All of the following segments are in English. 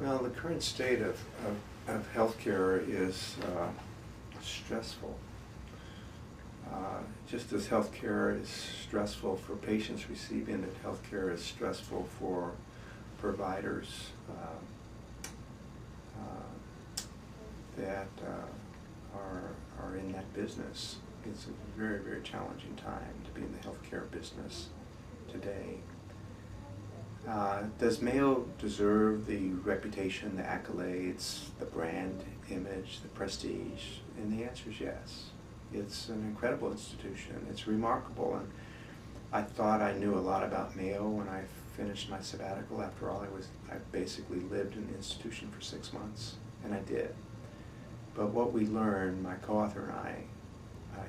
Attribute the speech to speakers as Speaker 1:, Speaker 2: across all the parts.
Speaker 1: Well, the current state of healthcare is stressful. Just as healthcare is stressful for patients receiving it, healthcare is stressful for providers that are in that business. It's a very, very challenging time to be in the healthcare business today. Does Mayo deserve the reputation, the accolades, the brand image, the prestige? And the answer is yes. It's an incredible institution. It's remarkable, and I thought I knew a lot about Mayo when I finished my sabbatical. After all, I basically lived in the institution for 6 months, and I did. But what we learned, my co-author and I,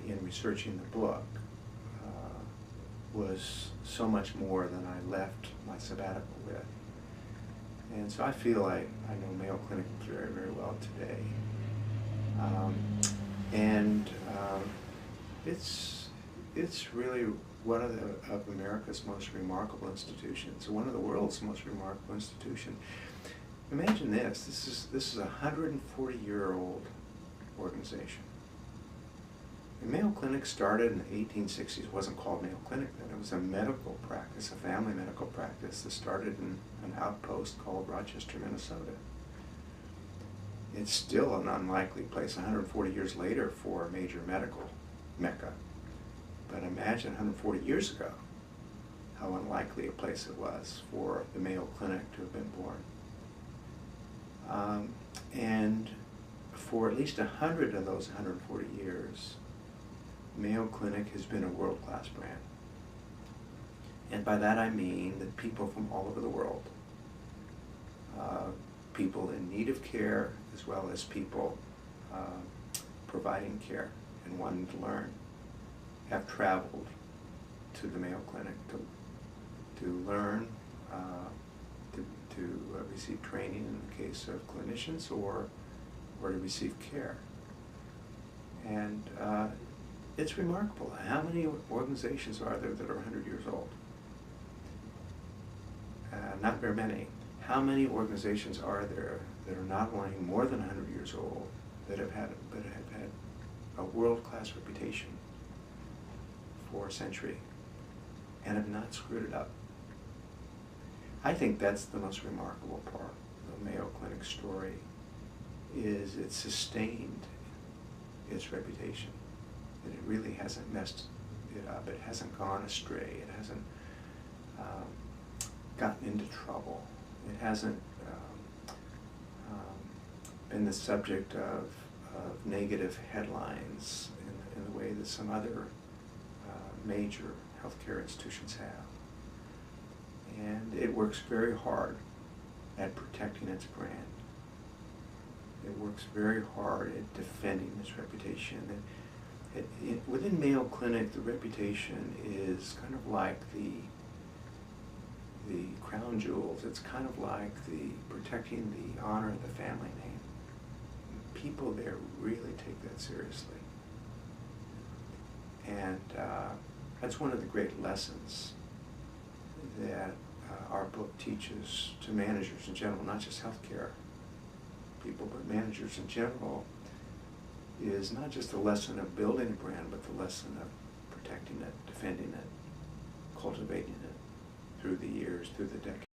Speaker 1: in researching the book, was so much more than I left my sabbatical with. And so I feel I know Mayo Clinic very, very well today. It's really one of America's most remarkable institutions, one of the world's most remarkable institutions. Imagine this is a 140-year-old organization. The Mayo Clinic started in the 1860s. It wasn't called Mayo Clinic then. It was a medical practice, a family medical practice that started in an outpost called Rochester, Minnesota. It's still an unlikely place 140 years later for a major medical mecca. But imagine 140 years ago how unlikely a place it was for the Mayo Clinic to have been born. And for at least 100 of those 140 years, Mayo Clinic has been a world-class brand. And by that I mean that people from all over the world, people in need of care as well as people providing care and wanting to learn, have traveled to the Mayo Clinic to learn, to receive training in the case of clinicians or to receive care. And it's remarkable. How many organizations are there that are 100 years old? Not very many. How many organizations are there that are not only more than 100 years old, that have had a world-class reputation for a century and have not screwed it up? I think that's the most remarkable part of the Mayo Clinic story, is it sustained its reputation. That it really hasn't messed it up. It hasn't gone astray. It hasn't gotten into trouble. It hasn't been the subject of negative headlines in the way that some other major healthcare institutions have. And it works very hard at protecting its brand. It works very hard at defending its reputation. Within Mayo Clinic, the reputation is kind of like the crown jewels. It's kind of like protecting the honor of the family name. People there really take that seriously. And that's one of the great lessons that our book teaches to managers in general, not just healthcare people, but managers in general, is not just the lesson of building a brand, but the lesson of protecting it, defending it, cultivating it through the years, through the decades.